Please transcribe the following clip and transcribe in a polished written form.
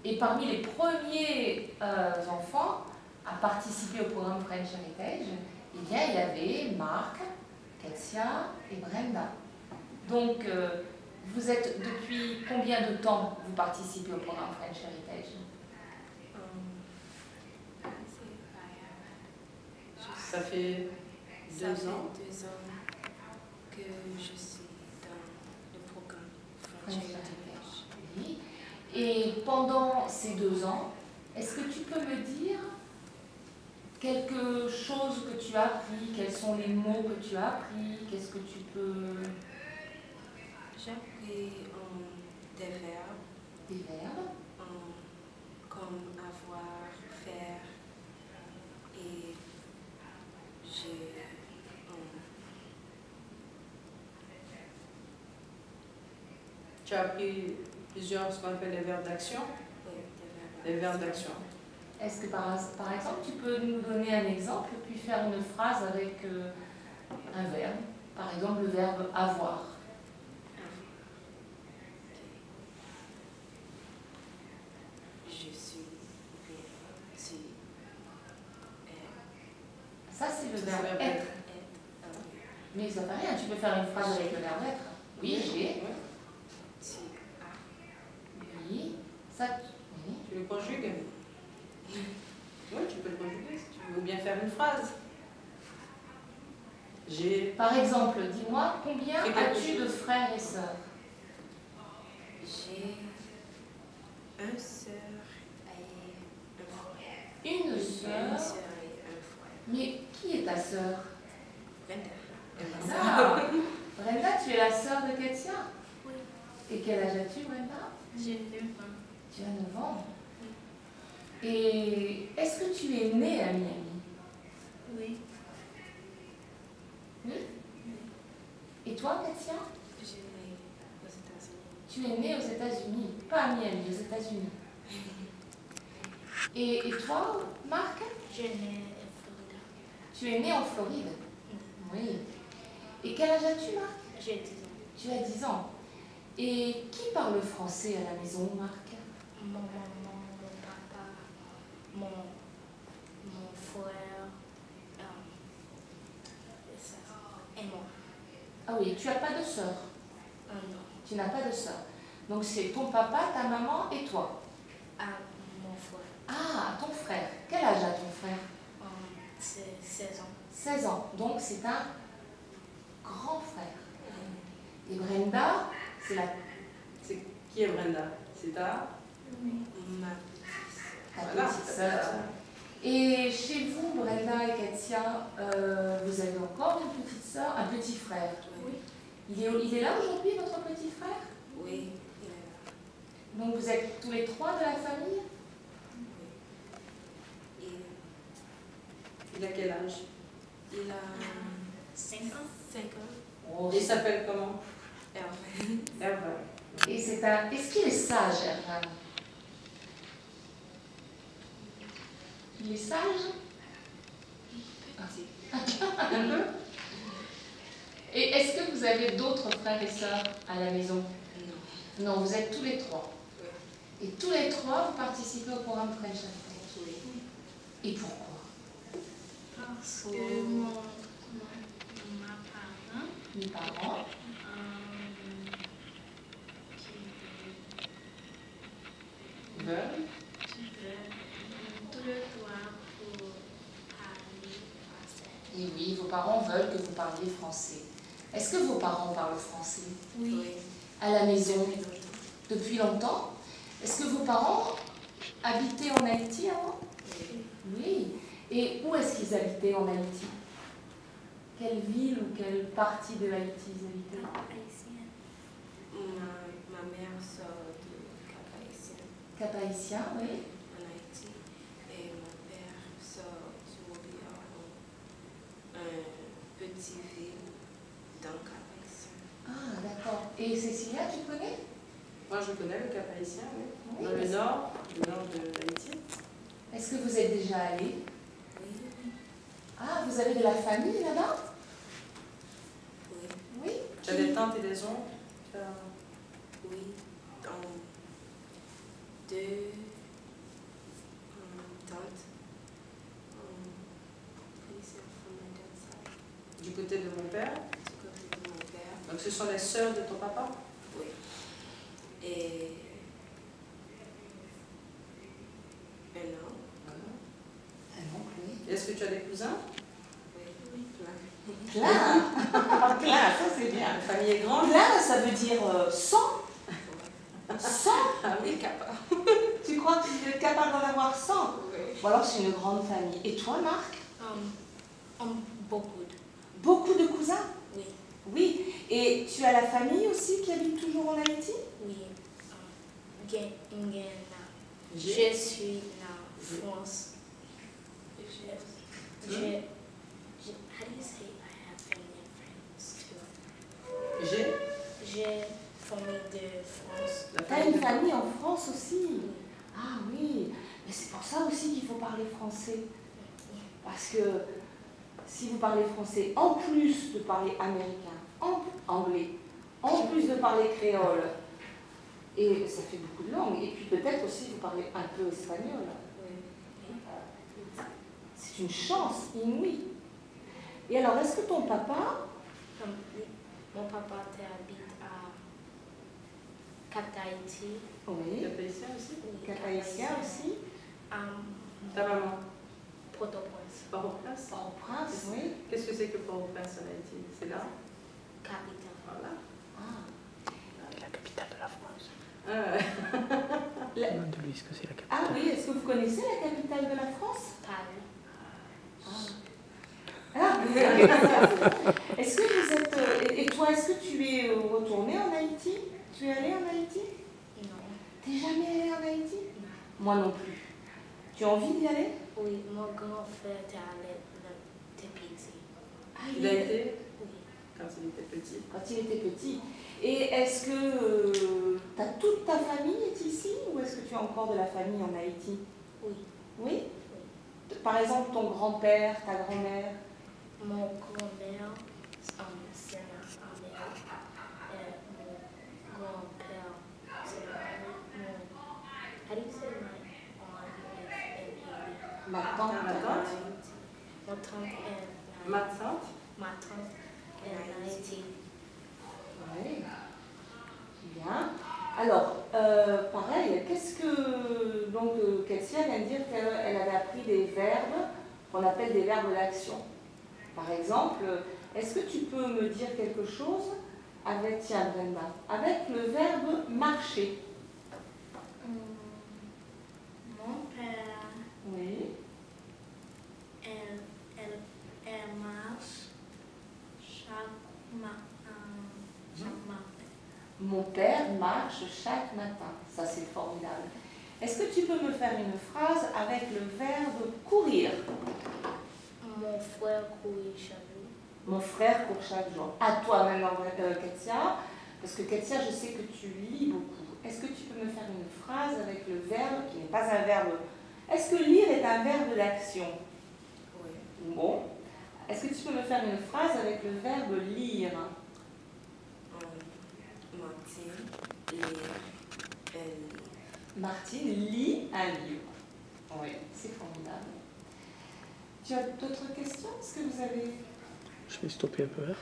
Et parmi les premiers enfants à participer au programme French Heritage, eh bien, il y avait Marc, Katia et Brenda. Donc, vous êtes depuis combien de temps vous participez au programme French Heritage? Ça fait 2 ans. Ça fait 2 ans que je suis dans le programme French Heritage. Oui. Et pendant ces 2 ans, est-ce que tu peux me dire quelque chose que tu as appris? Quels sont les mots que tu as appris? Qu'est-ce que tu peux... J'ai appris des verbes. Des verbes? Comme avoir, faire. Et j'ai... Tu as appris plusieurs, ce qu'on appelle les verbes d'action. oui, Les verbes d'action. Est-ce que par exemple, tu peux nous donner un exemple, puis faire une phrase avec un verbe? Par exemple, le verbe avoir. Je suis bien. Ça, c'est le Ça, verbe c'est le verbe être. Mais ça fait rien, tu peux faire une phrase avec le verbe être. Oui, j'ai. Tu as. Oui. Ça, oui. Tu le conjugues. Oui, tu peux le conjuguer si tu veux bien faire une phrase. J'ai. Par exemple, dis-moi, combien Fais quelque as-tu chose. de frères et sœurs? J'ai une sœur et un frère. Une Une sœur. sœur et un frère. Mais qui est ta sœur? Brenda. Brenda. Brenda, tu es la sœur de Katia? Oui. Et quel âge as-tu, Brenda? J'ai 9 ans. Tu as 9 ans. Et est-ce que tu es née à Miami? Oui. Oui. Et toi, Katia? Je suis née aux États-Unis. Tu es née aux États-Unis, pas à Miami, aux États-Unis. Et toi, Marc? Je suis née en Floride. Tu es né en Floride? Oui. Et quel âge as-tu, Marc? J'ai 10 ans. Tu as 10 ans. Et qui parle français à la maison, Marc? Mon maman, mon papa, mon frère, et moi. Ah oui, tu n'as pas de sœur? Non. Tu n'as pas de sœur. Donc c'est ton papa, ta maman et toi? Mon frère. Ah, ton frère. Quel âge a ton frère? C'est 16 ans. 16 ans. Donc c'est un grand frère. Et Brenda, c'est la... C'est qui est Brenda? C'est ta? Oui. Ma petite sœur. ta Voilà, petite c'est sœur. ta- Et chez vous, Brenda et Katia, vous avez encore une petite sœur, un petit frère. Oui. Il est là aujourd'hui, votre petit frère? Oui, il est là. Donc vous êtes tous les 3 de la famille? Oui. Il a quel âge? Il a 5 ans. 5 ans. Oh, Il s'appelle comment? Hervé. Hervé. et c'est un... Est-ce qu'il est sage, Erwan? Il est sage? Un peu? Et est-ce que vous avez d'autres frères et sœurs à la maison? Non. Non, vous êtes tous les 3. Oui. Et tous les 3, vous participez au programme French Heritage. Oui. Et pourquoi? Parce que ma parent Les parents Veulent. qui veut tout le droit pour parler français. Et oui, vos parents veulent que vous parliez français. Est-ce que vos parents parlent français? Oui. À la maison? Depuis longtemps? Est-ce que vos parents habitaient en Haïti avant? Oui. Et où est-ce qu'ils habitaient en Haïti? Quelle ville ou quelle partie de Haïti ils habitaient? Haïtienne. Ma mère sort de Cap-Haïtien Cap-Haïtien, oui. en Haïti et mon père sort du Montréal, un petit ville dans Cap-Haïtien. Ah, d'accord. Et Cécilia, tu connais? Moi, je connais le Cap Haïtien, oui. Oui, Dans le nord de l'Haïti. Est-ce que vous êtes déjà allé? Oui. Ah, vous avez de la famille là-bas? Oui. Oui. Tu as des tantes et des oncles? Oui. Donc, 2 côté de mon père. du côté de mon père. Donc ce sont les sœurs de ton papa? Oui. Et un oncle. Un oncle, oui. Est-ce que tu as des cousins? Oui, plein. Plein. Plein, ça c'est bien. La famille est grande? Plein, ça veut dire 100. 100. Ah oui, Capable. Tu crois que tu es capable d'en avoir 100? Oui. Ou alors c'est une grande famille. Et toi, Marc? Beaucoup. Beaucoup de cousins? Oui. Oui. Et tu as la famille aussi qui habite toujours en Haïti? Oui. Je suis en France. How do you say I have family and friends too? J'ai famille de France. La T'as famille une de- famille en France aussi? Ah oui. Mais c'est pour ça aussi qu'il faut parler français. Parce que si vous parlez français, en plus de parler américain, anglais, en plus de parler créole, et ça fait beaucoup de langues, et puis peut-être aussi vous parlez un peu espagnol. C'est une chance inouïe. Et alors, est-ce que ton papa, Mon papa habite à Cap-Haïti. oui, Cap-Haïtien aussi? Cap-Haïtien aussi, Ta maman? Port-au-Prince. Port-au-Prince? Port-au-Prince, oui. Qu'est-ce que c'est que Port-au-Prince en Haïti? C'est là? Capitale. Voilà. Ah. La capitale de la France. La- Demande de lui ce que c'est la capitale. Ah oui, est-ce que vous connaissez la capitale de la France? Paris. Ah, est-ce que vous êtes... et toi, est-ce que tu es retourné en Haïti? Tu es allé en Haïti? Non. T'es jamais allé en Haïti? Moi non plus. Tu as envie d'y aller? Oui, mon grand-frère était allé depuis petit. Ah, Il a été Oui. quand il était petit. quand il était petit. Et est-ce que toute ta famille est ici ou est-ce que tu as encore de la famille en Haïti? Oui. Oui? Par exemple, ton grand-père, ta grand-mère? Mon grand-mère, c'est en Amérique. Et mon grand-père, c'est how do you say my aunt is in Haiti? Ma tante? Ma tante? Mon tante est Ma tante? Ma tante est en Haïti. Oui. Bien. Alors, pareil, qu'est-ce que... Donc, Kessia vient de dire qu'elle avait appris des verbes qu'on appelle des verbes d'action. Par exemple, est-ce que tu peux me dire quelque chose avec, tiens Brenda, avec le verbe marcher? Mon père, Oui. elle marche chaque matin. Mon père marche chaque matin. Ça, c'est formidable. Est-ce que tu peux me faire une phrase avec le verbe courir? Mon frère courit chaque jour. Mon frère court chaque jour. À toi maintenant, Kessia, parce que Kessia, je sais que tu lis beaucoup. Est-ce que tu peux me faire une phrase avec le verbe qui n'est pas un verbe? Est-ce que lire est un verbe d'action? Oui. Bon. Est-ce que tu peux me faire une phrase avec le verbe lire? Martine lit un livre. Oui, c'est formidable. Tu as d'autres questions? Est-ce que vous avez... Je vais stopper un peu. Hein.